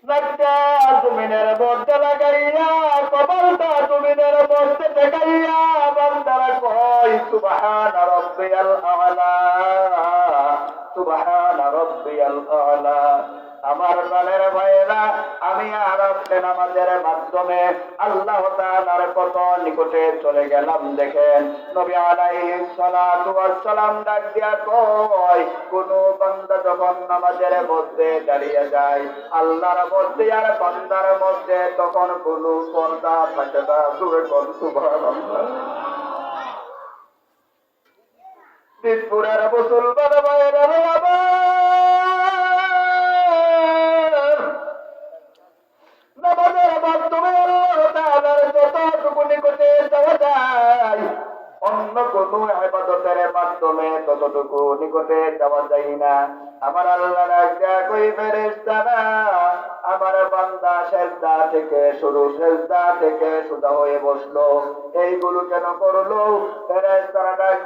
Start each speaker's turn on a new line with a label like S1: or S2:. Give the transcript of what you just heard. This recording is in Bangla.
S1: নাকটা জমিনের মধ্যে লাগাইয়া কপালটা জমিনের মধ্যে ঠেকাইয়া বান্দারা কয় সুবহানা রাব্বিয়াল আ'লা, সুবহানা রাব্বিয়াল আ'লা। আমার প্রাণের ভাইয়েরা, আমি আর আপনি নামাজের মাধ্যমে আল্লাহ তাআলার কত নিকটে চলে গেলাম। দেখেন নবী আলাইহিস সালাতু ওয়াস সালাম ডাক দিয়া কয়, কোন বান্দা যখন নামাজের মধ্যে দাঁড়িয়ে যায় আল্লাহর মধ্যে আর বান্দার মধ্যে তখন কোন পর্দা থাকে না। জোরে কোন সুবহানাল্লাহ। দিনপুরের মুসলমান ভাইয়েরা নামাজের মাধ্যমে আল্লাহ তাআলার যতটুকু নিকটে যাওয়া যায় অন্য কোন ইবাদতের মাধ্যমে ততটুকু নিকটে যাওয়া যায় না। আমার আল্লাহ রাজা কই ফেরেশতারা, আমার বান্দা সেজদা থেকে সোজা হয়ে বসলো, এইগুলো কেন করলো? ফেরেশতারা ডাক